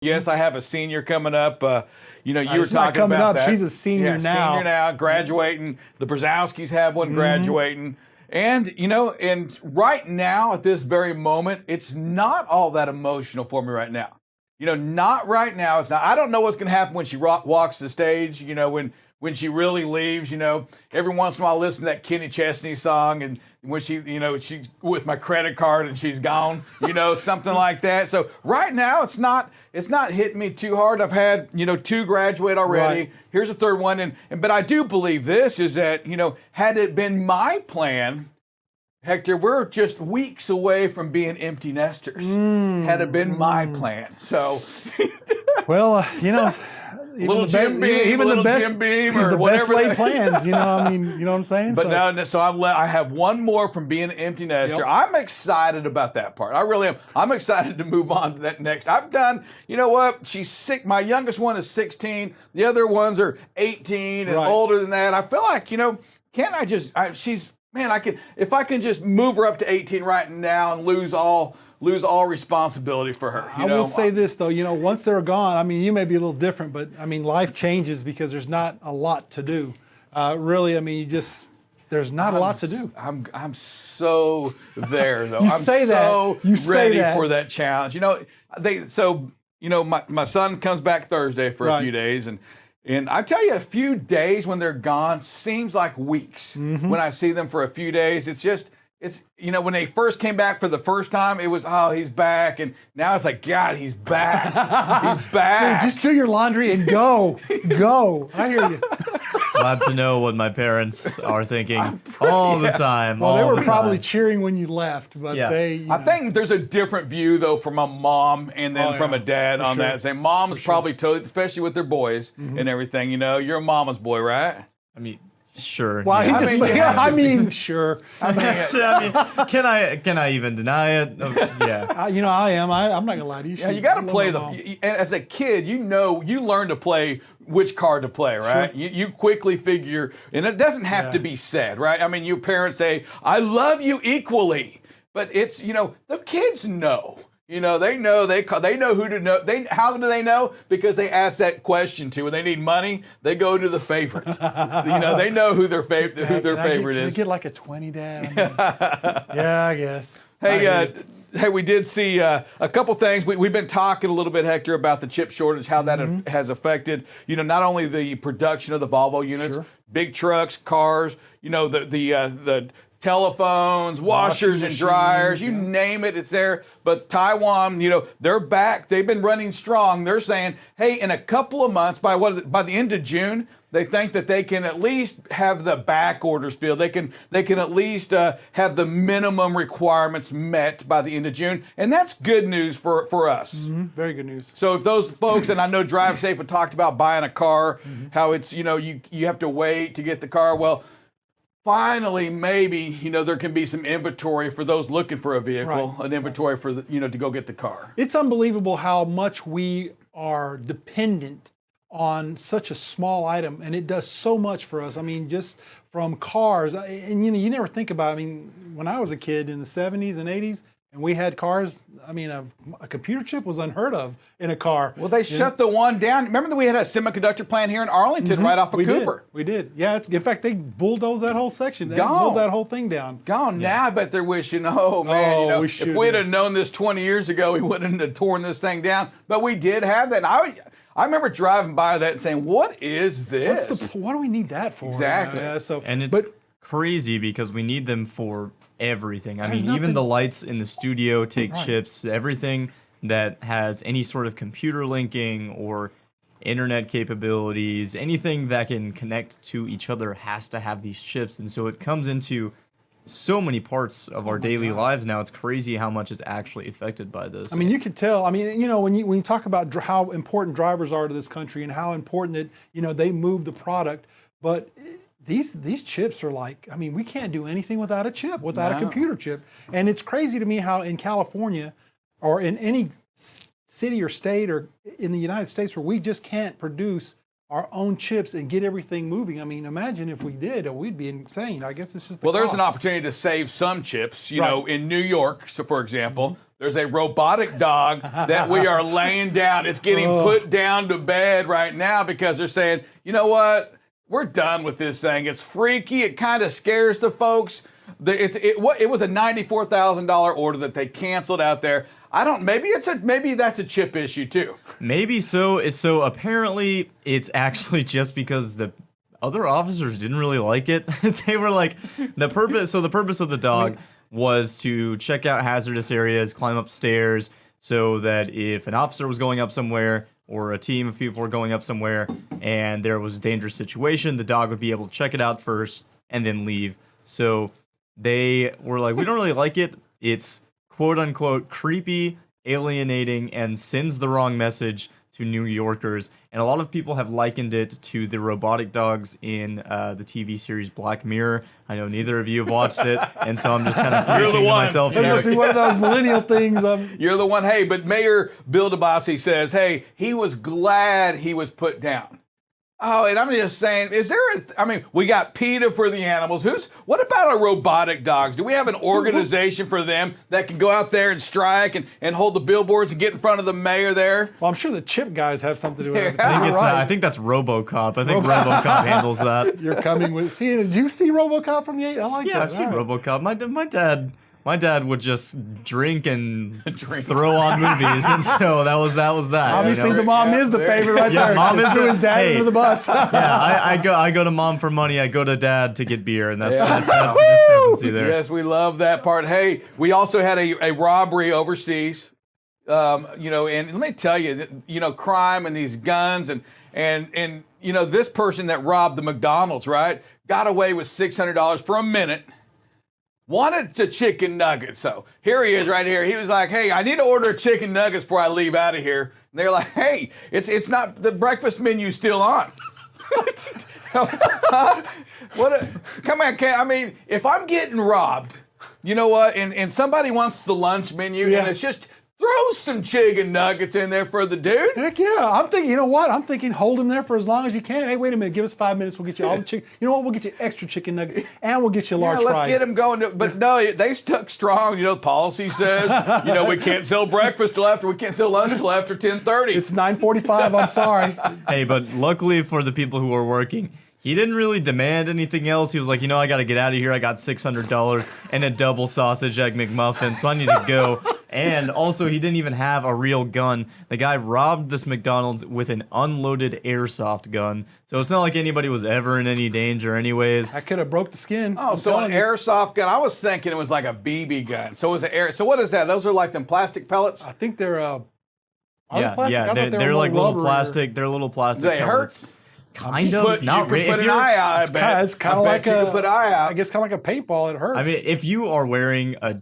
Yes, I have a senior coming up. You were She's not talking coming about up. that. She's a senior now. Senior now, graduating. The Brzezowskis have one graduating. And, and right now, at this very moment, it's not all that emotional for me right now. Not right now. It's not. I don't know what's going to happen when she walks the stage, when she really leaves, every once in a while I listen to that Kenny Chesney song, and when she's with my credit card and she's gone, something like that. So right now it's not hitting me too hard. I've had, 2 graduate already. Right. Here's a 3rd one. But I do believe this is that, had it been my plan, Hector, we're just weeks away from being empty nesters. Had it been my plan. So well, little Jim Beam, little Jim Beam, or the whatever. best laid plans, you know what I'm saying? But I have one more from being an empty nester. Yep. I'm excited about that part. I really am. I'm excited to move on to that next. I've done, she's sick. My youngest one is 16. The other ones are 18 and older than that. I feel like, can't I just, if I can just move her up to 18 right now and lose all responsibility for her. I will say this though, once they're gone, you may be a little different, but life changes because there's not a lot to do. Really, there's not a lot to do. I'm so there though. You say that. You say ready that. for that challenge. My son comes back Thursday for a few days, and I tell you, a few days when they're gone seems like weeks. When I see them for a few days, it's when they first came back for the first time, it was, oh, he's back. And now it's like, God, he's back. He's back. Dude, just do your laundry and go. Go. I hear you. Glad to know what my parents are thinking all the time. Well, they were probably cheering when you left, but I think there's a different view, though, from a mom and then from a dad on that. Saying mom's probably totally, especially with their boys and everything. You're a mama's boy, right? Sure. Well, yeah. Sure. Can I even deny it? Yeah. I am. I'm not gonna lie to you. Yeah, you got to play as a kid. You learn to play which card to play, right? Sure. You quickly figure, and it doesn't have to be said, right? Your parents say, "I love you equally," but it's the kids know. They know who to know. How do they know? Because they ask that question to. When they need money, they go to the favorite. They know who their favorite is. Can I get like a 20, Dad? Yeah, I guess. Hey, we did see a couple things. We've been talking a little bit, Hector, about the chip shortage, how that has affected, not only the production of the Volvo units, big trucks, cars, the telephones, washers and dryers, you name it, it's there. But Taiwan, they're back. They've been running strong. They're saying, hey, in a couple of months, by the end of June, they think that they can at least have the back orders filled. They can at least have the minimum requirements met by the end of June, and that's good news for us. Very good news. So if those folks, and I know Drive Safe had talked about buying a car, how it's you have to wait to get the car. Well, finally, maybe there can be some inventory for those looking for a vehicle, an inventory for to go get the car. It's unbelievable how much we are dependent on such a small item, and it does so much for us. Just from cars, and you never think about. When I was a kid in the 70s and 80s, and we had cars, a computer chip was unheard of in a car. Well, they shut the one down. Remember that we had a semiconductor plant here in Arlington right off of Cooper? We did. Yeah, in fact, they bulldozed that whole section. They Gone. pulled that whole thing down. Gone. Yeah. Now I bet they're wishing, if we'd have known this 20 years ago, we wouldn't have torn this thing down. But we did have that. And I remember driving by that and saying, what is this? What do we need that for? Exactly. And it's crazy because we need them for everything. Even the lights in the studio take chips. Everything that has any sort of computer linking or internet capabilities, anything that can connect to each other has to have these chips. And so it comes into so many parts of our daily lives now. It's crazy how much is actually affected by this. You can tell. When you talk about how important drivers are to this country and how important that they move the product, but these chips are like, we can't do anything without a chip, without a computer chip. And it's crazy to me how in California or in any city or state or in the United States where we just can't produce our own chips and get everything moving. I mean, imagine if we did, we'd be insane. I guess it's just Well, there's an opportunity to save some chips. You know, in New York, so for example, there's a robotic dog that we are laying down. It's getting put down to bed right now because they're saying, you know what? We're done with this thing. It's freaky. It kind of scares the folks. It was a $94,000 order that they canceled out there. Maybe that's a chip issue too. Maybe so. So apparently it's actually just because the other officers didn't really like it. They were like, the purpose of the dog was to check out hazardous areas, climb up stairs, so that if an officer was going up somewhere or a team of people were going up somewhere and there was a dangerous situation, the dog would be able to check it out first and then leave. So they were like, we don't really like it. It's quote unquote creepy, alienating, and sends the wrong message to New Yorkers. And a lot of people have likened it to the robotic dogs in the TV series Black Mirror. I know neither of you have watched it, and so I'm just kind of preaching to myself It here. must be one of those millennial things. You're the one. Hey, but Mayor Bill de Blasio says, hey, he was glad he was put down. Oh, and I'm just saying, we got PETA for the animals. What about our robotic dogs? Do we have an organization for them that can go out there and strike and hold the billboards and get in front of the mayor there? Well, I'm sure the chip guys have something to do with it. I think that's RoboCop. I think RoboCop handles that. You're coming with. Did you see RoboCop from the 80s? I like that. Yeah, I've seen RoboCop. My dad would just drink and throw on movies, and so that was that. Obviously, the mom is the favorite right there. Mom is threw his dad under the bus. I go to mom for money. I go to dad to get beer, and that's the discrepancy there. Yes, we love that part. Hey, we also had a robbery overseas. And let me tell you, crime and these guns and this person that robbed the McDonald's, right, got away with $600 for a minute. Wanted a chicken nugget. So here he is right here. He was like, hey, I need to order chicken nuggets before I leave out of here. And they're like, hey, it's not, the breakfast menu's still on. Come on, if I'm getting robbed, you know what, and somebody wants the lunch menu and it's just, throw some chicken nuggets in there for the dude. Heck yeah. I'm thinking, you know what? I'm thinking hold him there for as long as you can. Hey, wait a minute. Give us 5 minutes. We'll get you all the chicken. You know what? We'll get you extra chicken nuggets and we'll get you large fries. Let's get him going. But no, they stuck strong. The policy says, we can't sell breakfast we can't sell lunch till after 10:30. It's 9:45. I'm sorry. Hey, but luckily for the people who are working, he didn't really demand anything else. He was like, I got to get out of here. I got $600 and a double sausage egg McMuffin, so I need to go. And also, he didn't even have a real gun. The guy robbed this McDonald's with an unloaded airsoft gun. So it's not like anybody was ever in any danger anyways. I could have broke the skin. Oh, so an airsoft gun. I was thinking it was like a BB gun. So it was an air. So what is that? Those are like them plastic pellets? I think they're they're like little plastic. They're little plastic Do they pellets. hurt? Kind of, not really. Put an eye out. It's kind of like you put eye out. I guess kind of like a paintball. It hurts. I mean, if you are wearing a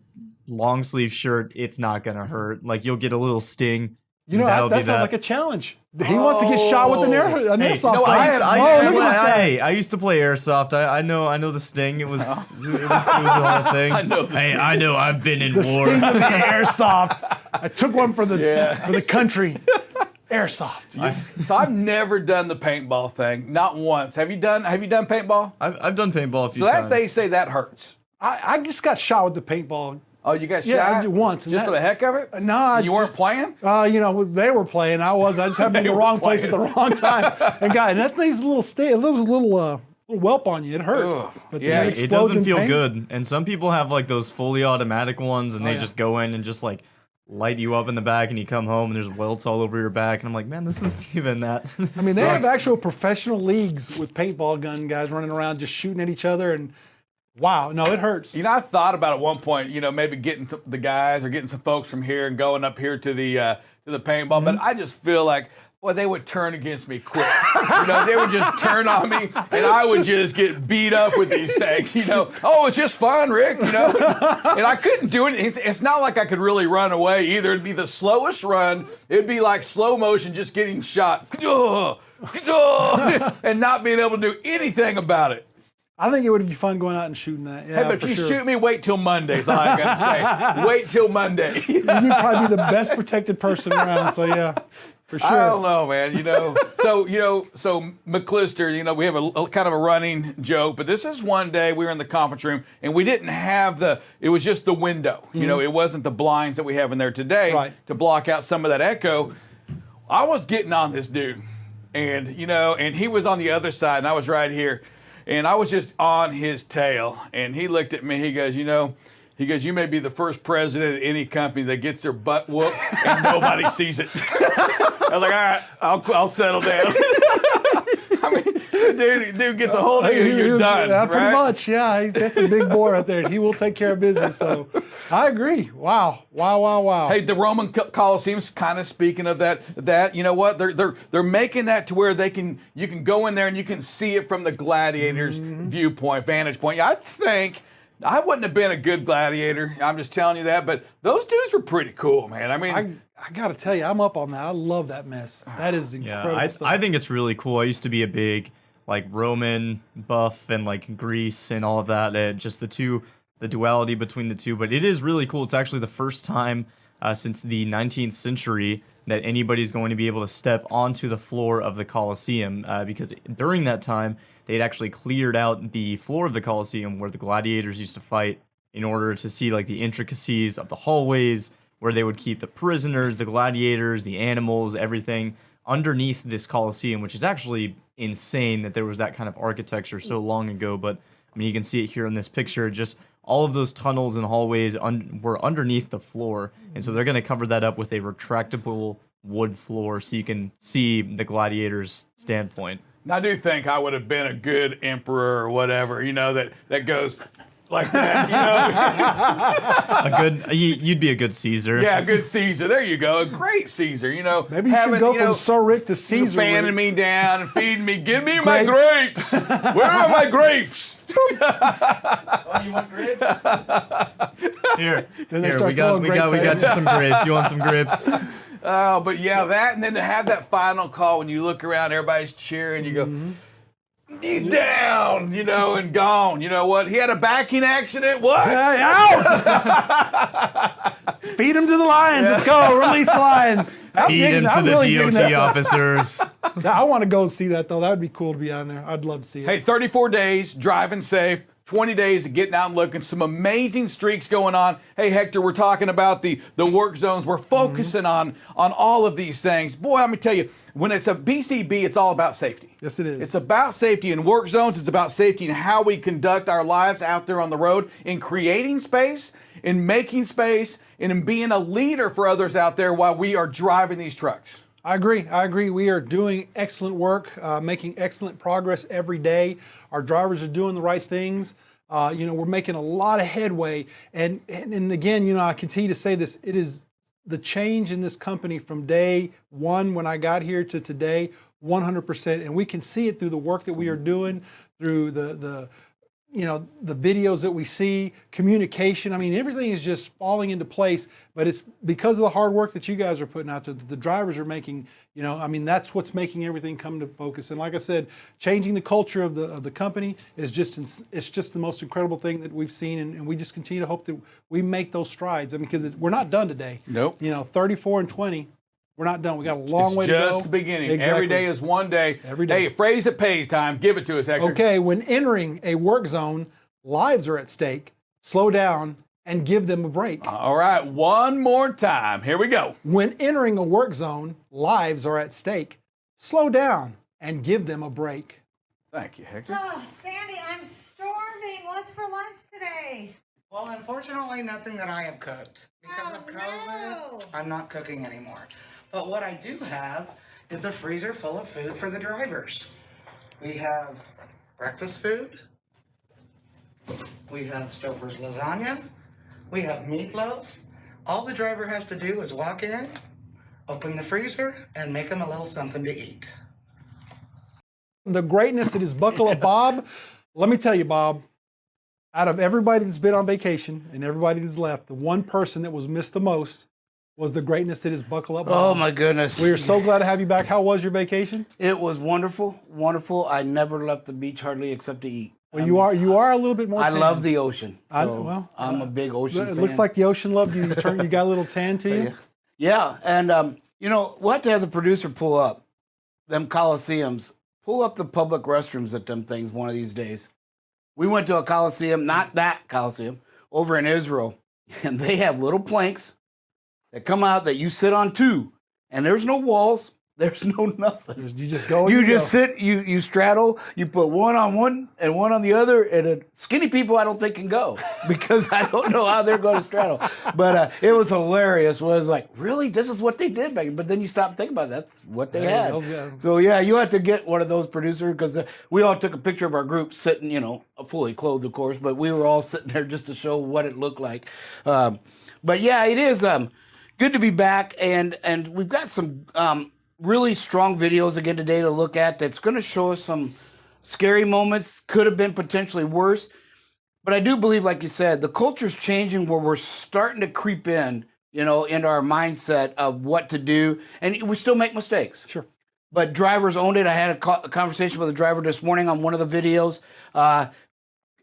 long sleeve shirt, it's not gonna hurt. Like you'll get a little sting. That sounds like a challenge. He wants to get shot with an airsoft. I used to play airsoft. I know the sting. It was a whole thing. I know. I've been in war. Sting of the airsoft. I took one for the country. Airsoft. So I've never done the paintball thing, not once. Have you done paintball? I've done paintball a few times. So they say that hurts. I just got shot with the paintball. Oh, you got shot? Yeah, once. Just for the heck of it? No. You weren't playing? They were playing. I was. I just happened to be in the wrong place at the wrong time. And that thing's a little whelp on you. It hurts. But it doesn't feel good. And some people have like those fully automatic ones, and they just go in and just like light you up in the back, and you come home and there's welts all over your back, and I'm like, man, this isn't even that. I mean, they have actual professional leagues with paintball gun guys running around just shooting at each other, and wow, no, it hurts. I thought about at one point, maybe getting the guys or getting some folks from here and going up here to the paintball, but I just feel like, boy, they would turn against me quick. They would just turn on me, and I would just get beat up with these things. Oh, it's just fun, Rick. And I couldn't do it. It's not like I could really run away either. It'd be the slowest run. It'd be like slow motion, just getting shot, and not being able to do anything about it. I think it would be fun going out and shooting that. Yeah, hey, but if you shoot me, wait till Monday. Is all I got to say. Wait till Monday. You'd probably be the best protected person around. So yeah. For sure. I don't know, man. So McClister, we have a kind of a running joke, but this is one day we were in the conference room and we didn't have it was just the window. It wasn't the blinds that we have in there today to block out some of that echo. I was getting on this dude, and he was on the other side, and I was right here, and I was just on his tail, and he looked at me. He goes, you may be the first president of any company that gets their butt whooped and nobody sees it. I was like, all right, I'll settle down. I mean, dude gets a hold of you, you're done. Yeah, pretty right? much. Yeah, that's a big boy right there. He will take care of business. So I agree. Wow. Hey, the Roman Colosseum's kind of speaking of that. You know what? They're making that to where you can go in there and you can see it from the gladiator's viewpoint, vantage point. Yeah, I think I wouldn't have been a good gladiator. I'm just telling you that. But those dudes were pretty cool, man. I mean, I got to tell you, I'm up on that. I love that mess. That is incredible stuff. I think it's really cool. I used to be a big Roman buff and Greece and all of that. Just the duality between the two. But it is really cool. It's actually the first time since the 19th century that anybody's going to be able to step onto the floor of the Colosseum, because during that time they'd actually cleared out the floor of the Colosseum where the gladiators used to fight in order to see the intricacies of the hallways, where they would keep the prisoners, the gladiators, the animals, everything underneath this Colosseum, which is actually insane that there was that kind of architecture so long ago. But I mean, you can see it here in this picture. Just all of those tunnels and hallways were underneath the floor. And so they're going to cover that up with a retractable wood floor so you can see the gladiators' standpoint. Now, I do think I would have been a good emperor or whatever, that goes like that, You'd be a good Caesar. Yeah, a good Caesar. There you go. A great Caesar, Maybe you should go from Sir Rick to Caesar. Fanning me down and feeding me. Give me my grapes. Where are my grapes? Oh, you want grapes? Here, we got you some grapes. You want some grapes? Oh, but yeah, that, and then to have that final call when you look around, everybody's cheering, you go, he's down, and gone. You know what? He had a backing accident. What? Out! Feed him to the lions. Let's go. Release the lions. Feed him to the DOT officers. I want to go see that, though. That would be cool to be on there. I'd love to see it. Hey, 34 days, driving safe. 20 days of getting out and looking. Some amazing streaks going on. Hey, Hector, we're talking about the work zones. We're focusing on all of these things. Boy, let me tell you, when it's a BCB, it's all about safety. Yes, it is. It's about safety in work zones. It's about safety in how we conduct our lives out there on the road, in creating space, in making space, and in being a leader for others out there while we are driving these trucks. I agree. We are doing excellent work, making excellent progress every day. Our drivers are doing the right things. We're making a lot of headway. And again, I continue to say this, it is the change in this company from day one when I got here to today, 100%. And we can see it through the work that we are doing, through the videos that we see, communication. I mean, everything is just falling into place, but it's because of the hard work that you guys are putting out there, that the drivers are making, that's what's making everything come to focus. And like I said, changing the culture of the company is just the most incredible thing that we've seen. And we just continue to hope that we make those strides. I mean, because we're not done today. Nope. 34 and 20. We're not done. We got a long way to go. Just the beginning. Exactly. Every day is one day. Every day. Hey, a phrase that pays time. Give it to us, Hector. Okay, when entering a work zone, lives are at stake. Slow down and give them a break. All right, one more time. Here we go. When entering a work zone, lives are at stake. Slow down and give them a break. Thank you, Hector. Oh, Sandy, I'm starving. What's for lunch today? Well, unfortunately, nothing that I have cooked. Because of COVID, no. I'm not cooking anymore. But what I do have is a freezer full of food for the drivers. We have breakfast food. We have Stouffer's lasagna. We have meatloaf. All the driver has to do is walk in, open the freezer, and make them a little something to eat. The greatness that is Buckle Up Bob, let me tell you, Bob, out of everybody that's been on vacation and everybody that's left, the one person that was missed the most was the greatness that is Buckle Up Bob. Oh my goodness. We are so glad to have you back. How was your vacation? It was wonderful, wonderful. I never left the beach hardly except to eat. Well, you are a little bit more I tan. love the ocean. So I'm a big ocean It fan. looks like the ocean loved you. You got a little tan to you. Yeah, and You know, we'll have to have the producer pull up them Colosseums, pull up the public restrooms at them things one of these days. We went to a Colosseum, not that Colosseum, over in Israel, and they have little planks that come out that you sit on too, and there's no walls. There's no nothing. You just go. You just sit, you straddle, you put one on one and one on the other, and skinny people I don't think can go because I don't know how they're going to straddle. But it was hilarious. It was like, really? This is what they did back then? But then you stop and think about it. That's what they had. Yeah. So, yeah, you have to get one of those producers because we all took a picture of our group sitting, you know, fully clothed, of course, but we were all sitting there just to show what it looked like. But, yeah, it is good to be back, and we've got some really strong videos again today to look at that's going to show us some scary moments, could have been potentially worse. But I do believe, like you said, the culture's changing where we're starting to creep in, you know, into our mindset of what to do. And we still make mistakes. Sure. But drivers owned it. I had a conversation with a driver this morning on one of the videos.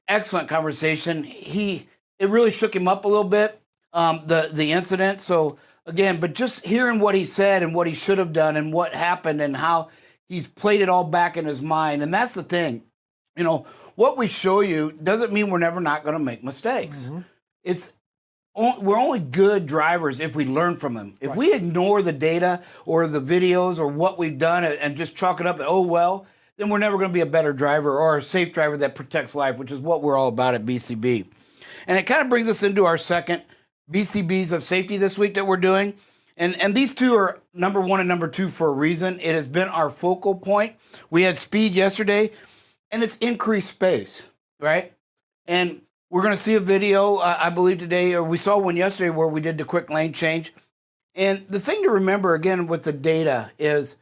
Excellent conversation. It really shook him up a little bit, the incident. So, again, but just hearing what he said and what he should have done and what happened and how he's played it all back in his mind. And that's the thing. You know, what we show you doesn't mean we're never not going to make mistakes. Mm-hmm. We're only good drivers if we learn from them. If we ignore the data or the videos or what we've done and just chalk it up, oh, well, then we're never going to be a better driver or a safe driver that protects life, which is what we're all about at BCB. And it kind of brings us into our second BCBs of safety this week that we're doing. And these two are number 1 and number 2 for a reason. It has been our focal point. We had speed yesterday, and it's increased space, right? And we're going to see a video, I believe today, or we saw one yesterday where we did the quick lane change. And the thing to remember, again, with the data is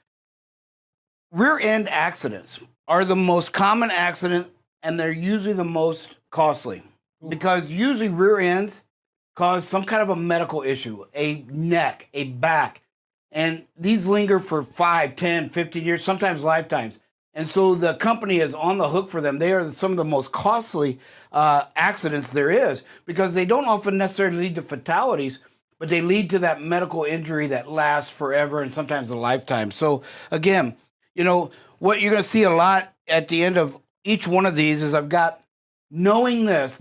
rear end accidents are the most common accident, and they're usually the most costly because usually rear ends cause some kind of a medical issue, a neck, a back. And these linger for 5, 10, 15 years, sometimes lifetimes. And so the company is on the hook for them. They are some of the most costly accidents there is because they don't often necessarily lead to fatalities, but they lead to that medical injury that lasts forever and sometimes a lifetime. So again, you know, what you're going to see a lot at the end of each one of these is I've got knowing this, ...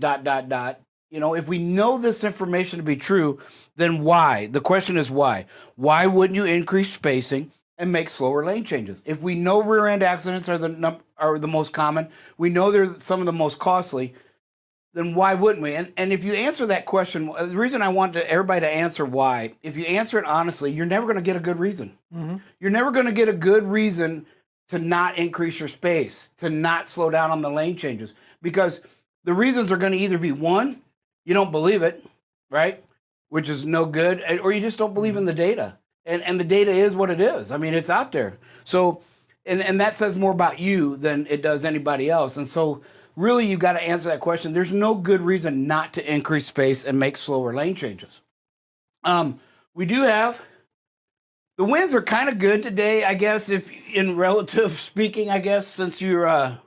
You know, if we know this information to be true, then why? The question is why? Why wouldn't you increase spacing and make slower lane changes? If we know rear end accidents are the most common, we know they're some of the most costly, then why wouldn't we? And if you answer that question, the reason I want everybody to answer why, if you answer it honestly, you're never going to get a good reason. Mm-hmm. You're never going to get a good reason to not increase your space, to not slow down on the lane changes, because the reasons are going to either be one, you don't believe it, right? Which is no good, or you just don't believe in the data. And the data is what it is. I mean, it's out there. So, and that says more about you than it does anybody else. And so really you've got to answer that question. There's no good reason not to increase space and make slower lane changes. We do have, the winds are kind of good today, I guess, if in relative speaking, I guess, since you're,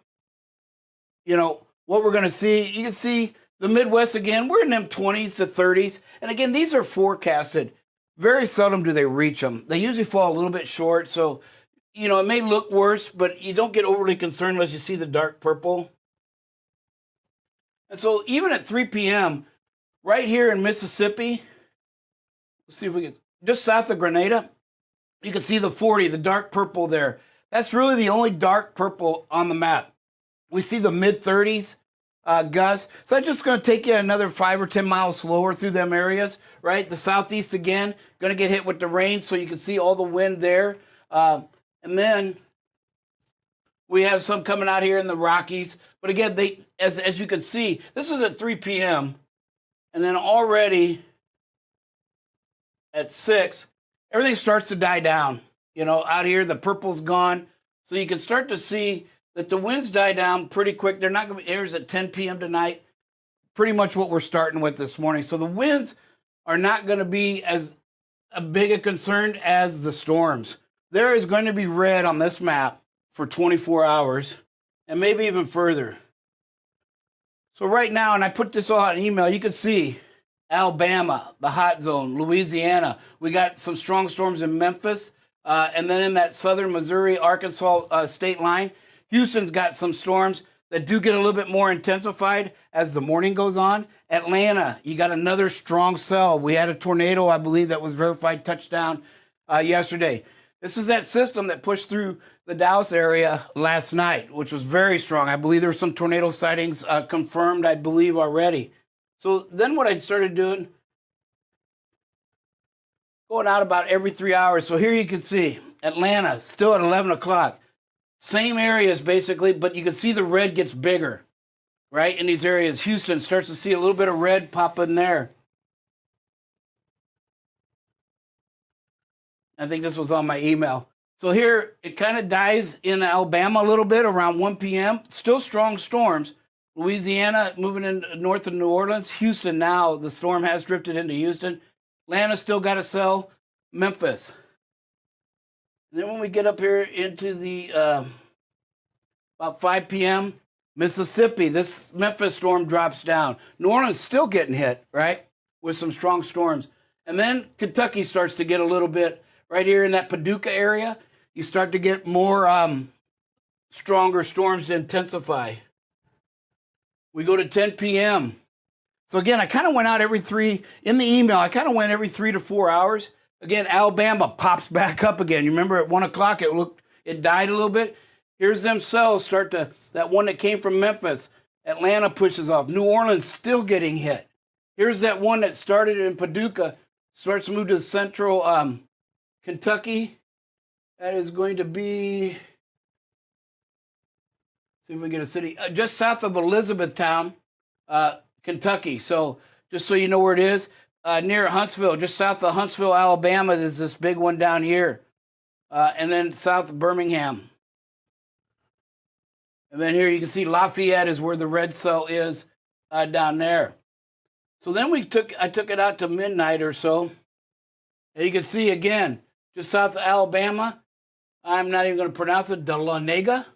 you know, what we're going to see, you can see the Midwest again, we're in them 20s to 30s. And again, these are forecasted. Very seldom do they reach them. They usually fall a little bit short. So, you know, it may look worse, but you don't get overly concerned unless you see the dark purple. And so even at 3 p.m., right here in Mississippi, let's see if we can, just south of Grenada, you can see the 40, the dark purple there. That's really the only dark purple on the map. We see the mid-30s. Gus. So that's just going to take you another 5 or 10 miles slower through them areas, right? The southeast again, going to get hit with the rain, so you can see all the wind there. And then we have some coming out here in the Rockies. But again, they, as you can see, this is at 3 p.m. And then already at 6, everything starts to die down. You know, out here, the purple's gone. So you can start to see that the winds die down pretty quick. They're not going to be airs at 10 p.m. tonight. Pretty much what we're starting with this morning. So the winds are not going to be as a big a concern as the storms. There is going to be red on this map for 24 hours and maybe even further. So right now, and I put this all out in email, you can see Alabama, the hot zone, Louisiana. We got some strong storms in Memphis. And then in that southern Missouri, Arkansas state line, Houston's got some storms that do get a little bit more intensified as the morning goes on. Atlanta, you got another strong cell. We had a tornado, I believe, that was verified touchdown yesterday. This is that system that pushed through the Dallas area last night, which was very strong. I believe there were some tornado sightings confirmed, I believe, already. So then what I started doing, going out about every 3 hours. So here you can see Atlanta still at 11 o'clock. Same areas basically, but you can see the red gets bigger, right? In these areas, Houston starts to see a little bit of red pop in there. I think this was on my email. So here it kind of dies in Alabama a little bit around 1 p.m. Still strong storms. Louisiana moving in north of New Orleans. Houston now, the storm has drifted into Houston. Atlanta still got to sell. Memphis. And then when we get up here into the about 5 p.m., Mississippi, this Memphis storm drops down. New Orleans still getting hit, right, with some strong storms. And then Kentucky starts to get a little bit right here in that Paducah area. You start to get more stronger storms to intensify. We go to 10 p.m. So again, I kind of went out every in the email, I kind of went every 3 to 4 hours. Again, Alabama pops back up again. You remember at 1 o'clock, it died a little bit. Here's them cells that one that came from Memphis. Atlanta pushes off. New Orleans still getting hit. Here's that one that started in Paducah, starts to move to central Kentucky. That is going to be, see if we get a city, just south of Elizabethtown, Kentucky. So just so you know where it is, near Huntsville, just south of Huntsville, Alabama, there's this big one down here. And then south of Birmingham. And then here you can see Lafayette is where the red cell is down there. So then I took it out to midnight or so. And you can see again, just south of Alabama, I'm not even going to pronounce it, Dahlonega.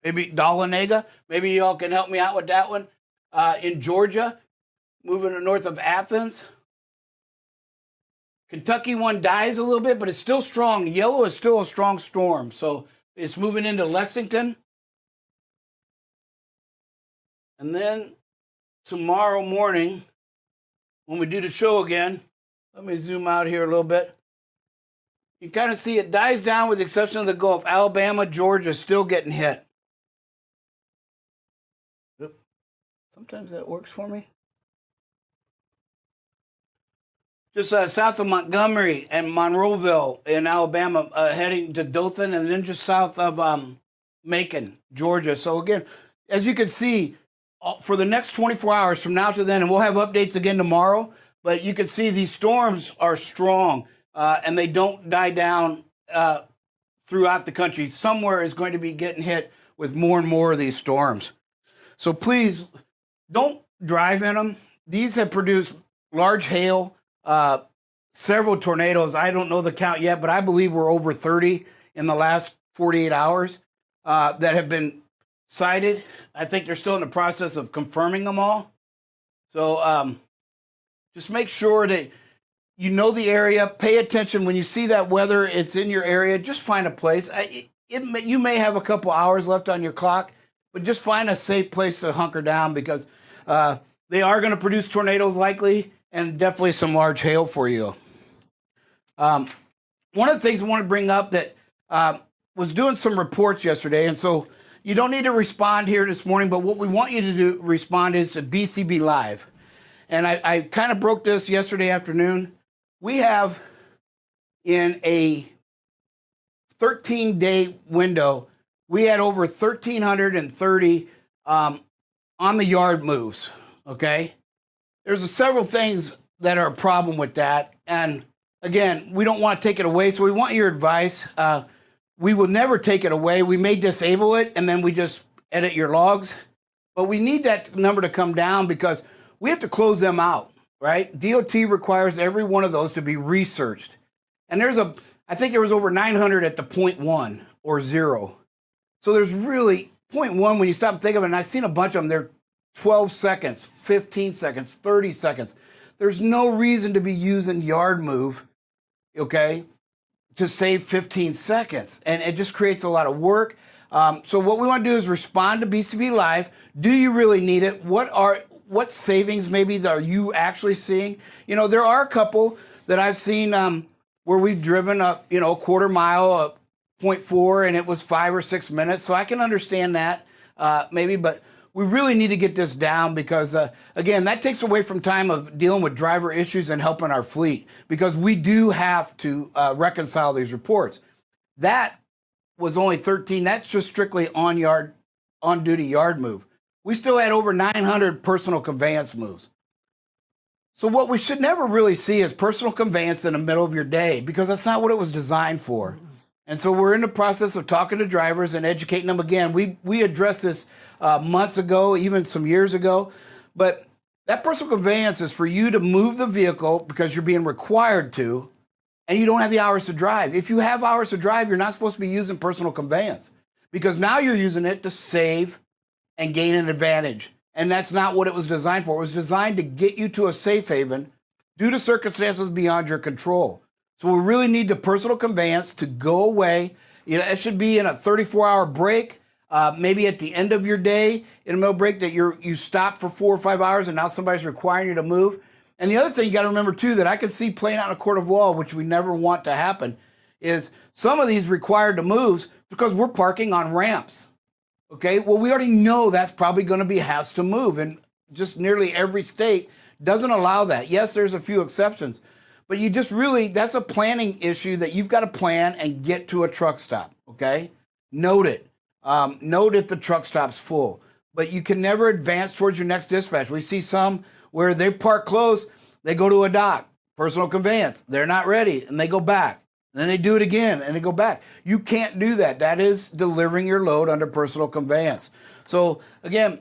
Maybe y'all can help me out with that one. In Georgia, moving to north of Athens. Kentucky one dies a little bit, but it's still strong. Yellow is still a strong storm. So it's moving into Lexington. And then tomorrow morning, when we do the show again, let me zoom out here a little bit. You kind of see it dies down with the exception of the Gulf. Alabama, Georgia still getting hit. Sometimes that works for me. Just south of Montgomery and Monroeville in Alabama, heading to Dothan, and then just south of Macon, Georgia. So again, as you can see, for the next 24 hours from now to then, and we'll have updates again tomorrow, but you can see these storms are strong and they don't die down throughout the country. Somewhere is going to be getting hit with more and more of these storms. So please don't drive in them. These have produced large hail, several tornadoes. I don't know the count yet, but I believe we're over 30 in the last 48 hours that have been cited. I think they're still in the process of confirming them all. So just make sure that you know the area. Pay attention when you see that weather. It's in your area. Just find a place. You may have a couple hours left on your clock, but just find a safe place to hunker down because they are going to produce tornadoes likely and definitely some large hail for you. One of the things I want to bring up that was doing some reports yesterday, and so you don't need to respond here this morning, but what we want you to respond is to BCB Live. And I kind of broke this yesterday afternoon. We have in a 13-day window, we had over 1,330 on the yard moves, okay? There's several things that are a problem with that. And again, we don't want to take it away, so we want your advice. We will never take it away. We may disable it, and then we just edit your logs. But we need that number to come down because we have to close them out, right? DOT requires every one of those to be researched. And I think there was over 900 at the 0.1 or 0. So there's really 0.1 when you stop and think of it, and I've seen a bunch of them. They're 12 seconds, 15 seconds, 30 seconds. there's no reason to be using yard move, okay, to save 15 seconds. And it just creates a lot of work. So what we want to do is respond to BCB Live. Do you really need it? What savings maybe are you actually seeing? You know, there are a couple that I've seen where we've driven up, you know, a quarter mile, 0.4, and it was 5 or 6 minutes. So I can understand that maybe, but we really need to get this down because, again, that takes away from time of dealing with driver issues and helping our fleet because we do have to reconcile these reports. That was only 13. That's just strictly on duty yard move. We still had over 900 personal conveyance moves. So what we should never really see is personal conveyance in the middle of your day because that's not what it was designed for. And so we're in the process of talking to drivers and educating them again. We addressed this months ago, even some years ago, but that personal conveyance is for you to move the vehicle because you're being required to, and you don't have the hours to drive. If you have hours to drive, you're not supposed to be using personal conveyance because now you're using it to save and gain an advantage. And that's not what it was designed for. It was designed to get you to a safe haven due to circumstances beyond your control. So we really need the personal conveyance to go away. You know, it should be in a 34-hour break, maybe at the end of your day, in a middle break that you stop for 4 or 5 hours and now somebody's requiring you to move. And the other thing you got to remember too that I can see playing out in a court of law, which we never want to happen, is some of these required to moves because we're parking on ramps. Okay, well, we already know that's probably going to be has to move, and just nearly every state doesn't allow that. Yes, there's a few exceptions, but you just really, that's a planning issue that you've got to plan and get to a truck stop, okay? Note it. Note if the truck stop's full, but you can never advance towards your next dispatch. We see some where they park close, they go to a dock, personal conveyance, they're not ready, and they go back. Then they do it again and they go back. You can't do that. That is delivering your load under personal conveyance. So again,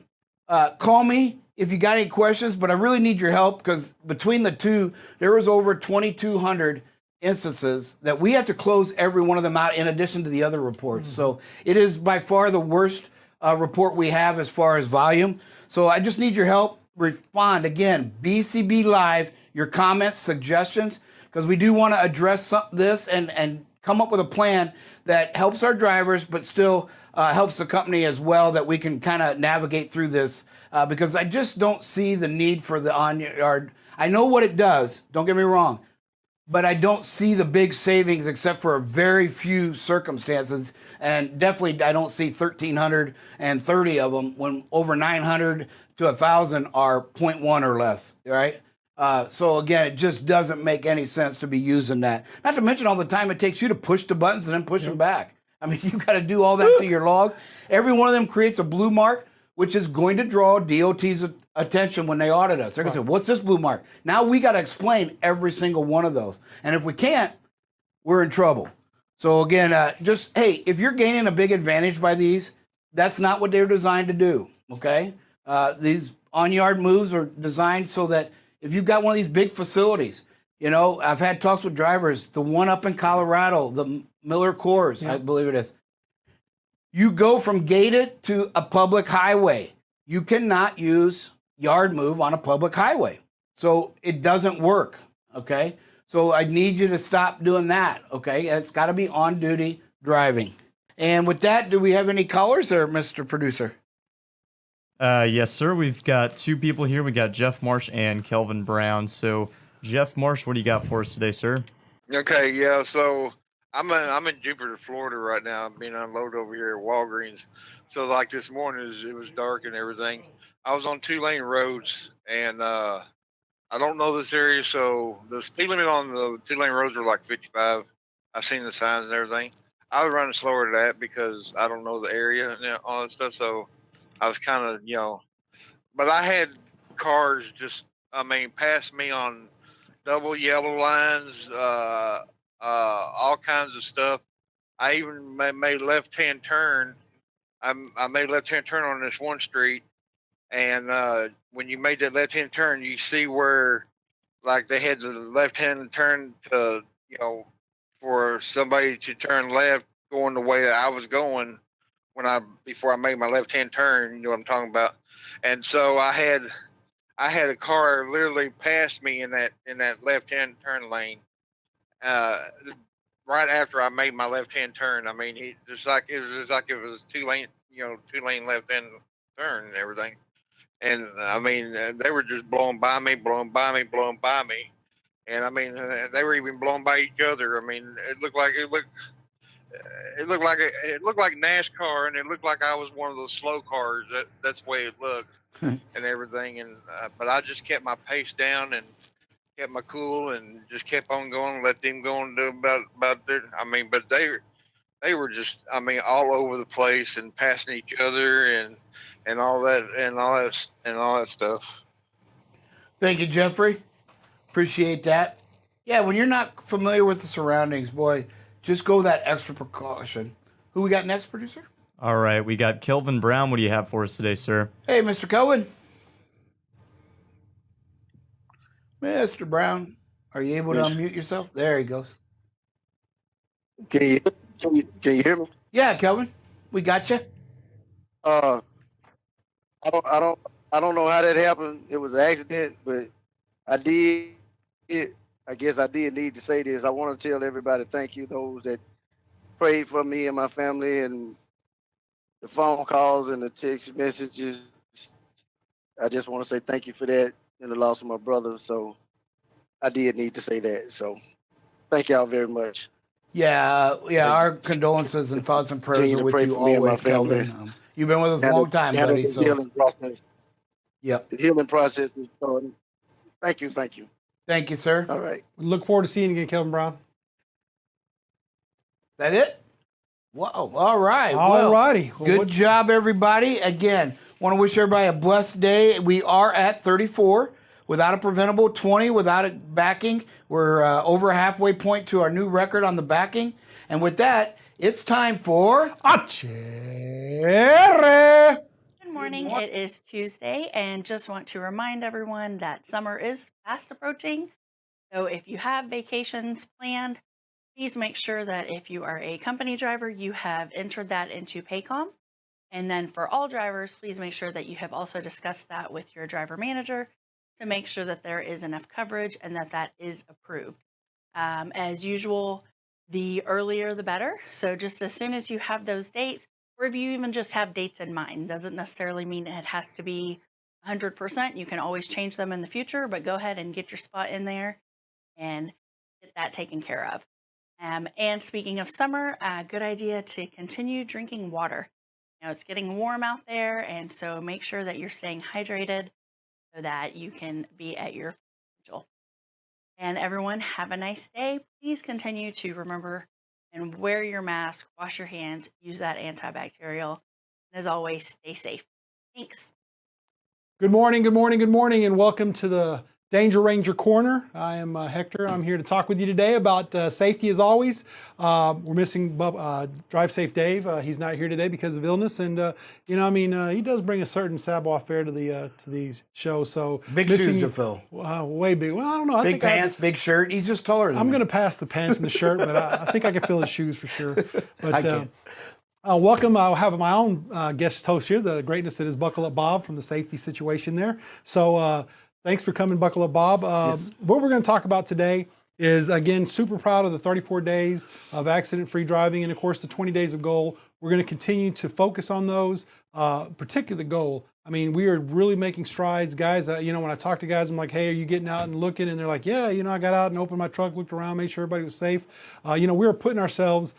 call me if you got any questions, but I really need your help because between the two, there was over 2,200 instances that we have to close every one of them out in addition to the other reports. So it is by far the worst report we have as far as volume. So I just need your help. Respond again, BCB Live, your comments, suggestions, because we do want to address this and come up with a plan that helps our drivers, but still helps the company as well, that we can kind of navigate through this. Because I just don't see the need for the on-yard. I know what it does, don't get me wrong, but I don't see the big savings except for a very few circumstances. And definitely I don't see 1,330 of them when over 900 to 1,000 are 0.1 or less, right? So again, it just doesn't make any sense to be using that. Not to mention all the time it takes you to push the buttons and then push them back. I mean, you got to do all that to your log. Every one of them creates a blue mark, which is going to draw DOT's attention when they audit us. They're going to say, what's this blue mark? Now we got to explain every single one of those. And if we can't, we're in trouble. So again, just, hey, if you're gaining a big advantage by these, that's not what they're designed to do, okay? These on-yard moves are designed so that if you've got one of these big facilities, you know, I've had talks with drivers, the one up in Colorado, the Miller Coors, I believe it is. You go from gated to a public highway. You cannot use yard move on a public highway. So it doesn't work, okay? So I need you to stop doing that, okay? It's got to be on-duty driving. And with that, do we have any callers there, Mr. Producer? Yes, sir. We've got two people here. We got Jeff Marsh and Kelvin Brown. So, Jeff Marsh, what do you got for us today, sir? Okay, yeah. So I'm in Jupiter, Florida right now. I'm being unloaded over here at Walgreens. So like this morning, it was dark and everything. I was on 2-lane roads, and I don't know this area, so the speed limit on the 2-lane roads are like 55. I've seen the signs and everything. I was running slower to that because I don't know the area and all that stuff. So I was kind of, but I had cars just, past me on double yellow lines, all kinds of stuff. I even made left-hand turn. I made left-hand turn on this one street, and when you made that left-hand turn, you see where, like, they had the left-hand turn to, for somebody to turn left going the way that I was going before I made my left-hand turn. You know what I'm talking about? And so I I had a car literally pass me in that left-hand turn lane, uh, right after I made my left-hand turn. I mean, he just like it was just like it was 2 lane, 2 lane left-hand turn and everything. And I mean, they were just blowing by me, blowing by me, blowing by me. And I mean, they were even blowing by each other. I mean, it looked like NASCAR, and it looked like I was one of those slow cars. That's the way it looked and everything. And but I just kept my pace down and kept my cool and just kept on going, let them go and do about their. I mean, but they were just, I mean, all over the place and passing each other and all that stuff. Thank you, Jeffrey. Appreciate that. Yeah, when you're not familiar with the surroundings, boy, just go that extra precaution. Who we got next, producer? All right, we got Kelvin Brown. What do you have for us today, sir? Hey, Mr. Cohen. Mr. Brown, are you able to unmute yourself? There he goes. Can you hear me? Yeah, Kelvin, we got you. I don't know how that happened. It was an accident, but I guess I did need to say this. I want to tell everybody thank you, those that prayed for me and my family, and the phone calls and the text messages. I just want to say thank you for that and the loss of my brother. So I did need to say that. So thank y'all very much. Yeah, our condolences and thoughts and prayers Continue are to with pray you for me and my always, Kelvin. family. You've been with us a long time, buddy. The So, healing process. yep. The healing process is starting. Thank you. Thank you, sir. All right. We look forward to seeing you again, Kelvin Brown. That it? Whoa, all right. All righty. Well, Good job, everybody. Again, want to wish everybody a blessed day. We are at 34 without a preventable, 20 without it backing. We're over a halfway point to our new record on the backing. And with that, it's time for... Achere. Good morning. It is Tuesday, and just want to remind everyone that summer is fast approaching. So if you have vacations planned, please make sure that if you are a company driver, you have entered that into Paycom. And then for all drivers, please make sure that you have also discussed that with your driver manager to make sure that there is enough coverage and that that is approved. As usual, the earlier the better. So just as soon as you have those dates, or if you even just have dates in mind, doesn't necessarily mean it has to be 100%. You can always change them in the future, but go ahead and get your spot in there and get that taken care of. And speaking of summer, good idea to continue drinking water. You know, it's getting warm out there, and so make sure that you're staying hydrated so that you can be at your schedule. And everyone, have a nice day. Please continue to remember and wear your mask, wash your hands, use that antibacterial. And as always, stay safe. Thanks. Good morning, and welcome to the Danger Ranger Corner. I am Hector. I'm here to talk with you today about safety as always. We're missing Drive Safe Dave. He's not here today because of illness, and he does bring a certain savoir-faire to the show. So Big shoes to fill. Way big. Well, I don't know. Big pants, big shirt. He's just taller than I'm me. going to pass the pants and the shirt, but I think I can fill his shoes for sure. But I can. welcome. I'll have my own guest host here, the greatness that is Buckle Up Bob from the safety situation there. So thanks for coming, Buckle Up Bob. Yes. What we're going to talk about today is, again, super proud of the 34 days of accident-free driving and, of course, the 20 days of goal. We're going to continue to focus on those, particularly the goal. I mean, we are really making strides. Guys, when I talk to guys, I'm like, hey, are you getting out and looking? And they're like, yeah, I got out and opened my truck, looked around, made sure everybody was safe. We were putting ourselves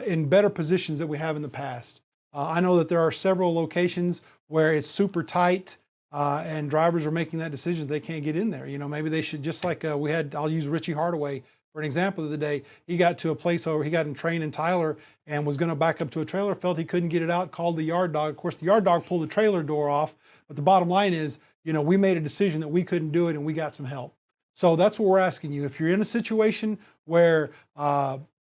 in better positions than we have in the past. I know that there are several locations where it's super tight, and drivers are making that decision they can't get in there. Maybe they should, just like I'll use Richie Hardaway for an example of the day. He got to a place he got in train in Tyler and was going to back up to a trailer, felt he couldn't get it out, called the yard dog. Of course, the yard dog pulled the trailer door off, but the bottom line is, we made a decision that we couldn't do it and we got some help. So that's what we're asking you. If you're in a situation where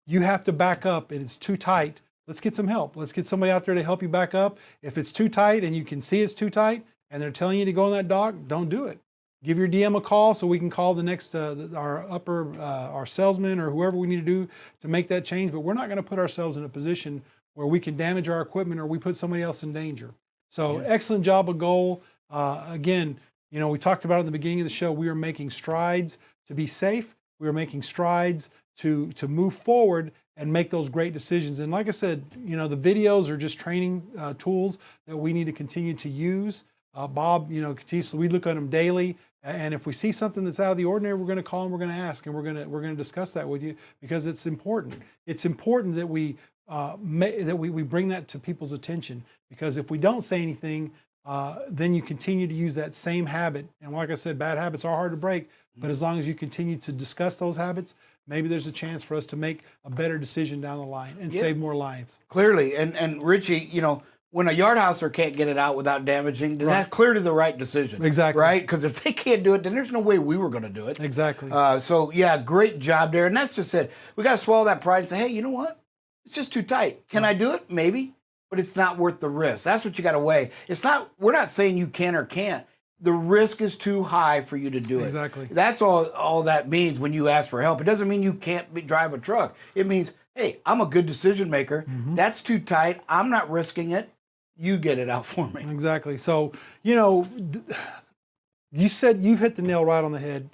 you have to back up and it's too tight, let's get some help. Let's get somebody out there to help you back up. If it's too tight and you can see it's too tight, and they're telling you to go on that dock, don't do it. Give your DM a call so we can call the next, our salesman or whoever we need to do to make that change. But we're not going to put ourselves in a position where we can damage our equipment or we put somebody else in danger. So Excellent job of goal. Again, You know, we talked about in the beginning of the show, we are making strides to be safe. We are making strides to move forward and make those great decisions. And like I said, you know, the videos are just training tools that we need to continue to use. Bob, you know, continues, we look at them daily. And if we see something that's out of the ordinary, we're going to call and we're going to ask, and we're going to discuss that with you, because it's important. It's important that we bring that to people's attention, because if we don't say anything, then you continue to use that same habit. And like I said, bad habits are hard to break, but as long as you continue to discuss those habits, maybe there's a chance for us to make a better decision down the line and save more lives. Clearly, and Richie, you know, when a yard houser can't get it out without damaging, then that's clearly the right decision. Exactly. Right? Because if they can't do it, then there's no way we were going to do it. Exactly. So, yeah, great job there. And that's just it. We got to swallow that pride and say, hey, you know what? It's just too tight. Can I do it? Maybe. But it's not worth the risk. That's what you got to weigh. We're not saying you can or can't. The risk is too high for you to do it. Exactly. That's all that means when you ask for help. It doesn't mean you can't drive a truck. It means, hey, I'm a good decision maker. That's too tight. I'm not risking it. You get it out for me. Exactly. So, you know, you said, you hit the nail right on the head.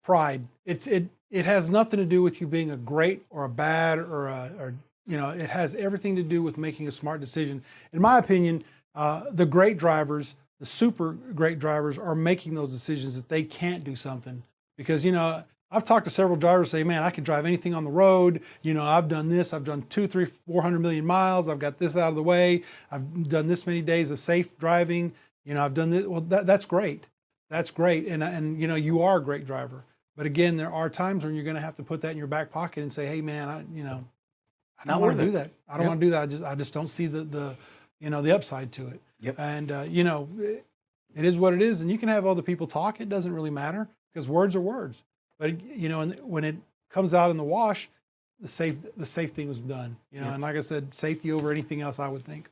Pride. It has nothing to do with you being a great or a bad or you know, it has everything to do with making a smart decision. In my opinion, the great drivers, the super great drivers, are making those decisions that they can't do something. Because, you know, I've talked to several drivers say, man, I can drive anything on the road. You know, I've done this. I've done 200, 300, 400 million miles. I've got this out of the way. I've done this many days of safe driving. You know, I've done this. Well, that's great. That's great. And you know, you are a great driver. But again, there are times when you're going to have to put that in your back pocket and say, hey, man, I don't want to do that. I don't want to do that. I just don't see the you know, the upside to it. Yep. And you know, it is what it is. And you can have other people talk. It doesn't really matter, because words are words. But you know, when it comes out in the wash, the safe thing was done. You know, and like I said, safety over anything else, I would think.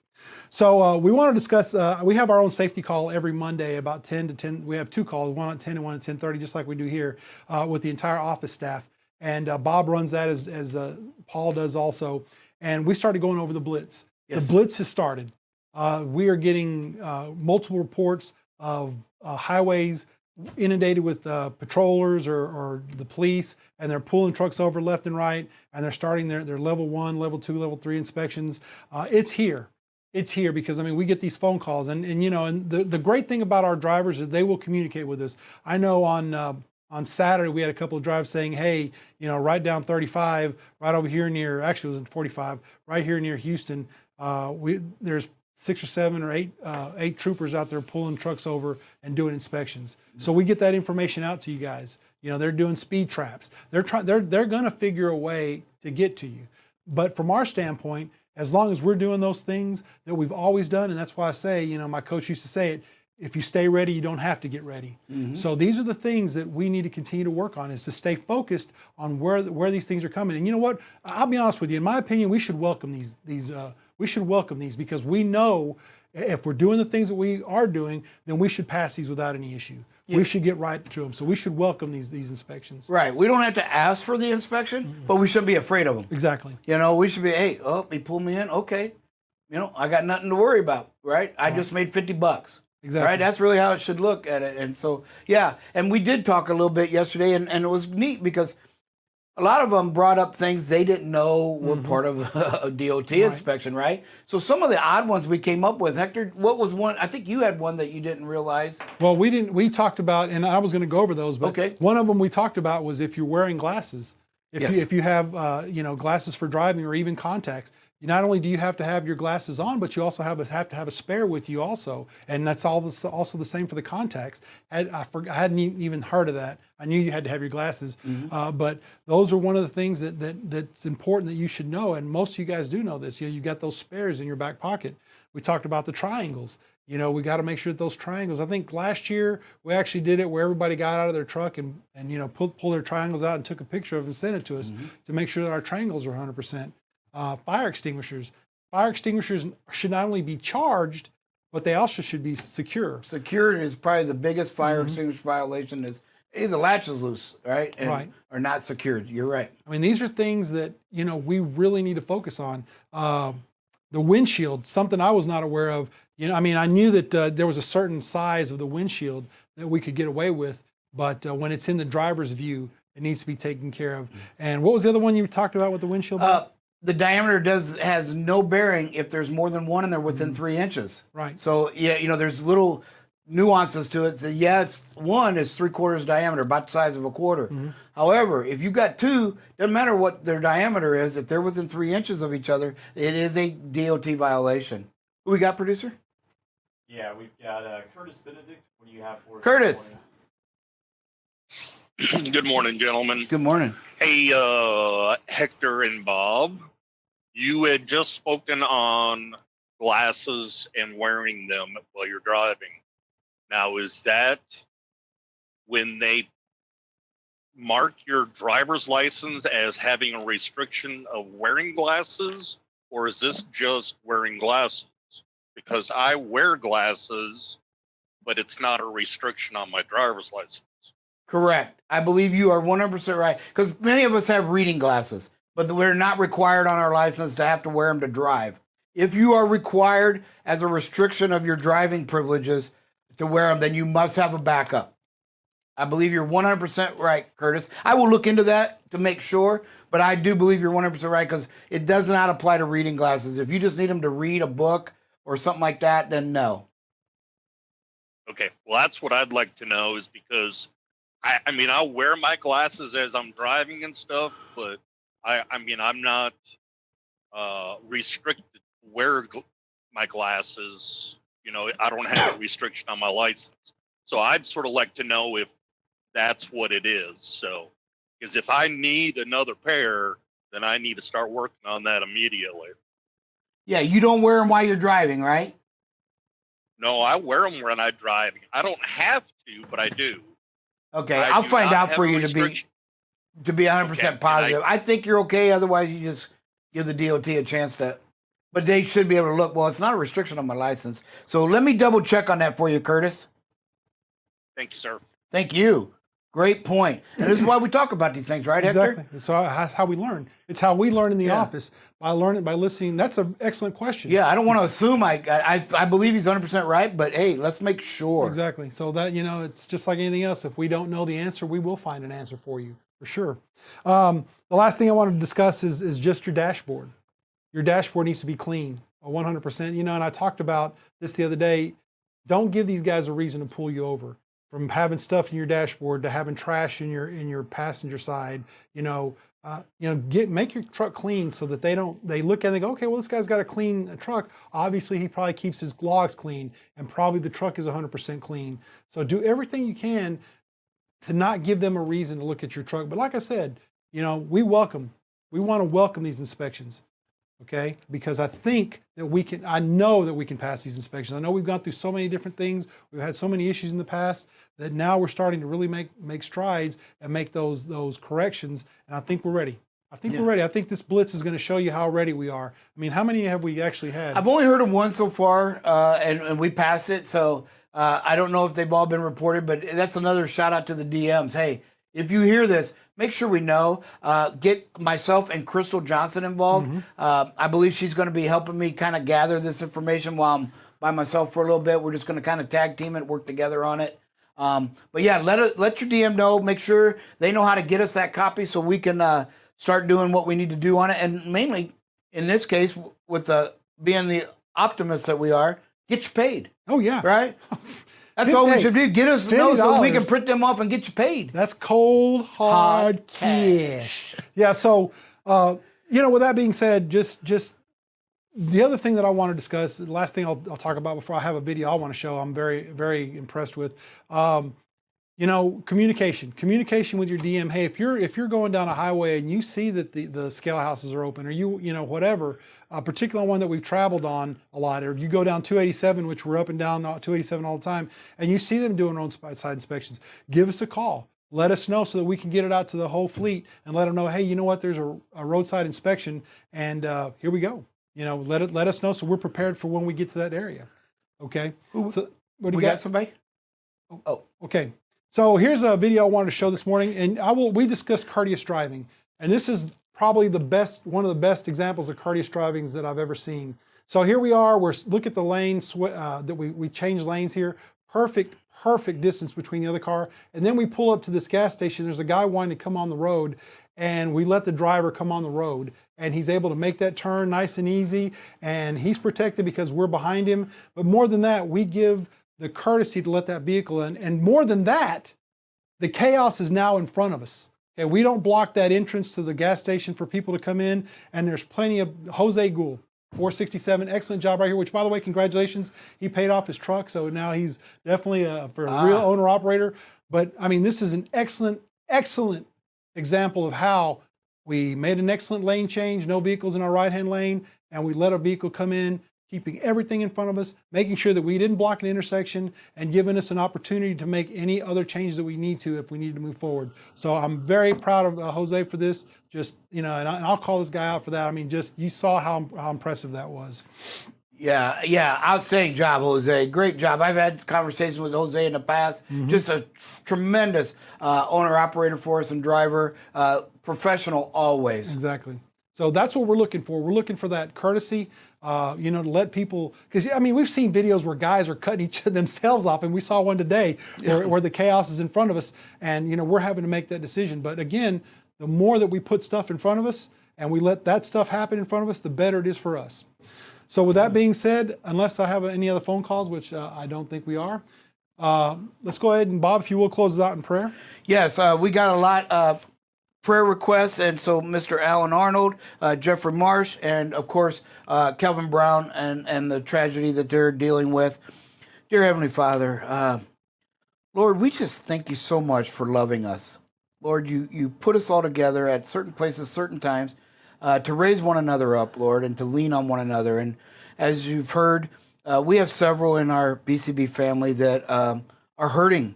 So we want to discuss. We have our own safety call every Monday about 10 to 10. We have two calls, one at 10 and one at 10:30, just like we do here with the entire office staff. And Bob runs that as Paul does also. And we started going over the Blitz. Yes. The Blitz has started. We are getting multiple reports of highways inundated with patrollers or the police, and they're pulling trucks over left and right, and they're starting their level 1, level 2, level 3 inspections. It's here. It's here because, I mean, we get these phone calls, and you know, and the great thing about our drivers is they will communicate with us. I know on Saturday we had a couple of drivers saying, hey, you know, right down 35, right over here near, actually it was in 45, right here near Houston, there's 6 or 7 or 8 troopers out there pulling trucks over and doing inspections. So we get that information out to you guys. You know, they're doing speed traps. They're going to figure a way to get to you. But from our standpoint, as long as we're doing those things that we've always done, and that's why I say, you know, my coach used to say it, if you stay ready, you don't have to get ready. So these are the things that we need to continue to work on, is to stay focused on where these things are coming. And you know what? I'll be honest with you. In my opinion, we should welcome these because we know if we're doing the things that we are doing, then we should pass these without any issue. We should get right to them. So we should welcome these inspections. Right. We don't have to ask for the inspection, but we shouldn't be afraid of them. Exactly. You know, we should be, hey, he pulled me in. Okay. You know, I got nothing to worry about, right? I just made $50. Exactly. Right. That's really how it should look at it. And so, yeah. And we did talk a little bit yesterday, and it was neat because a lot of them brought up things they didn't know were part of a DOT inspection, right? So some of the odd ones we came up with, Hector, what was one? I think you had one that you didn't realize. Well, we talked about, and I was going to go over those, but okay. One of them we talked about was if you're wearing glasses, if you have you know, glasses for driving or even contacts, not only do you have to have your glasses on, but you also have to have a spare with you also, and that's also the same for the contacts. I hadn't even heard of that. I knew you had to have your glasses, but those are one of the things that's important that you should know, and most of you guys do know this. You know, you've got those spares in your back pocket. We talked about the triangles. You know, we got to make sure that those triangles. I think last year we actually did it where everybody got out of their truck and you know, pull their triangles out and took a picture of them and sent it to us to make sure that our triangles are 100%. Fire extinguishers. Fire extinguishers should not only be charged, but they also should be secure. Secure is probably the biggest fire extinguisher violation is the latch is loose, right? And are not secured. You're right. I mean, these are things that, you know, we really need to focus on. The windshield, something I was not aware of. You know, I mean, I knew that there was a certain size of the windshield that we could get away with. But when it's in the driver's view, it needs to be taken care of. And what was the other one you talked about with the windshield? The diameter has no bearing if there's more than one and they're within 3 inches. Right. So yeah, you know, there's little nuances to it. So yeah, it's one is 3/4 diameter, about the size of a quarter. However, if you've got two, doesn't matter what their diameter is, if they're within 3 inches of each other, it is a DOT violation. Who we got, producer? Yeah, we've got Curtis Benedict. What do you have for us? Curtis. Good morning, gentlemen. Good morning. Hey, Hector and Bob, you had just spoken on glasses and wearing them while you're driving. Now, is that when they mark your driver's license as having a restriction of wearing glasses, or is this just wearing glasses? Because I wear glasses, but it's not a restriction on my driver's license. Correct. I believe you are 100% right. Because many of us have reading glasses, but we're not required on our license to have to wear them to drive. If you are required as a restriction of your driving privileges to wear them, then you must have a backup. I believe you're 100% right, Curtis. I will look into that to make sure, but I do believe you're 100% right because it does not apply to reading glasses. If you just need them to read a book or something like that, then no. Okay, well, that's what I'd like to know is because I mean, I'll wear my glasses as I'm driving and stuff, but I mean, I'm not restricted to wear my glasses. You know, I don't have a restriction on my license. So I'd sort of like to know if that's what it is. So, because if I need another pair, then I need to start working on that immediately. Yeah, you don't wear them while you're driving, right? No, I wear them when I'm driving. I don't have to, but I do. Okay, I I'll do find not out have for a you restriction. to be 100% Okay, positive. I think you're okay. Otherwise, you just give the DOT a chance to. But they should be able to look. Well, it's not a restriction on my license. So let me double check on that for you, Curtis. Thank you, sir. Thank you. Great point. And this is why we talk about these things, right, Hector? Exactly. So that's how we learn. It's how we learn in the office, by learning, by listening. That's an excellent question. Yeah, I don't want to assume I believe he's 100% right, but hey, let's make sure. Exactly. So that, you know, it's just like anything else. If we don't know the answer, we will find an answer for you, for sure. The last thing I wanted to discuss is just your dashboard. Your dashboard needs to be clean, 100%. You know, and I talked about this the other day. Don't give these guys a reason to pull you over. From having stuff in your dashboard to having trash in your passenger side, make your truck clean so that they look at it and they go, okay, well, this guy's got a clean truck. Obviously, he probably keeps his logs clean, and probably the truck is 100% clean. So do everything you can to not give them a reason to look at your truck. But like I said, we want to welcome these inspections. Okay, because I know that we can pass these inspections. I know we've gone through so many different things. We've had so many issues in the past that now we're starting to really make strides and make those corrections. And I think we're ready. We're ready. I think this Blitz is going to show you how ready we are. I mean, how many have we actually had? I've only heard of one so far, and we passed it. So I don't know if they've all been reported, but that's another shout out to the DMs. Hey, if you hear this, make sure we know. Get myself and Crystal Johnson involved. I believe she's going to be helping me kind of gather this information while I'm by myself for a little bit. We're just going to kind of tag team it, work together on it. But yeah, let your DM know. Make sure they know how to get us that copy so we can start doing what we need to do on it. And mainly, in this case, with being the optimists that we are, get you paid. Oh yeah, right. That's all we should do. Get us know so we can print them off and get you paid. That's cold, hard cash. Yeah, so, with that being said, just the other thing that I want to discuss, the last thing I'll talk about before I have a video I want to show I'm very, very impressed with, communication with your DM. Hey, if you're going down a highway and you see that the scale houses are open, or whatever, a particular one that we've traveled on a lot, or you go down 287, which we're up and down 287 all the time, and you see them doing roadside inspections, give us a call. Let us know so that we can get it out to the whole fleet and let them know, hey, you know what, there's a roadside inspection, and here we go. Let us know so we're prepared for when we get to that area. Okay. So what do you got? Somebody? Oh, okay. So here's a video I wanted to show this morning, and we discussed courteous driving, and this is probably one of the best examples of courteous driving that I've ever seen. So here we are. Look at the lanes that we changed lanes here. perfect distance between the other car. And then we pull up to this gas station. There's a guy wanting to come on the road, and we let the driver come on the road. And he's able to make that turn nice and easy. And he's protected because we're behind him. But more than that, we give the courtesy to let that vehicle in. And more than that, the chaos is now in front of us. Okay, we don't block that entrance to the gas station for people to come in. And there's plenty of Jose Gould, 467, excellent job right here, which, by the way, congratulations. He paid off his truck, so now he's definitely for a real owner-operator. But, I mean, this is an excellent example of how we made an excellent lane change, no vehicles in our right-hand lane, and we let a vehicle come in, keeping everything in front of us, making sure that we didn't block an intersection, and giving us an opportunity to make any other changes that we need to if we need to move forward. So I'm very proud of Jose for this. Just, you know, and I'll call this guy out for that. I mean, just you saw how impressive that was. Yeah, outstanding job, Jose. Great job. I've had conversations with Jose in the past. Just a tremendous owner-operator for us and driver, professional always. Exactly. So that's what we're looking for. We're looking for that courtesy, you know, to let people, because I mean, we've seen videos where guys are cutting themselves off, and we saw one today where the chaos is in front of us, and you know, we're having to make that decision. But again, the more that we put stuff in front of us and we let that stuff happen in front of us, the better it is for us. So with that being said, unless I have any other phone calls, which I don't think we are, let's go ahead and Bob, if you will, close us out in prayer. Yes, we got a lot of prayer requests, and so Mr. Alan Arnold, Jeffrey Marsh, and of course Kelvin Brown and the tragedy that they're dealing with. Dear Heavenly Father, Lord, we just thank you so much for loving us. Lord, you put us all together at certain places, certain times, to raise one another up, Lord, and to lean on one another. And as you've heard, we have several in our BCB family that are hurting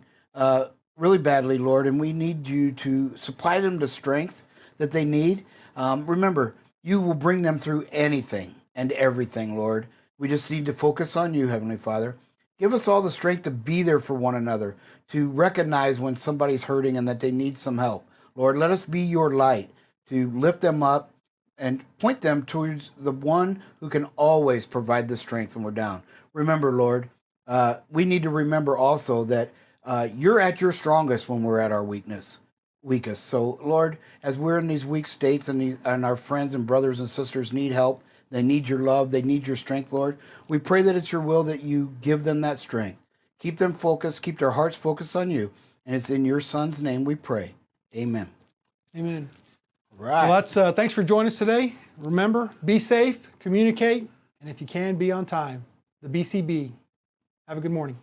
really badly, Lord, and we need you to supply them the strength that they need. Remember, you will bring them through anything and everything, Lord. We just need to focus on you, Heavenly Father. Give us all the strength to be there for one another, to recognize when somebody's hurting and that they need some help. Lord, let us be your light to lift them up and point them towards the one who can always provide the strength when we're down. Remember, Lord, we need to remember also that you're at your strongest when we're at our weakest. So, Lord, as we're in these weak states and our friends and brothers and sisters need help, they need your love, they need your strength, Lord, we pray that it's your will that you give them that strength. Keep them focused, keep their hearts focused on you, and it's in your Son's name we pray. Amen. Amen. Right. Well, that's thanks for joining us today. Remember, be safe, communicate, and if you can, be on time. The BCB. Have a good morning.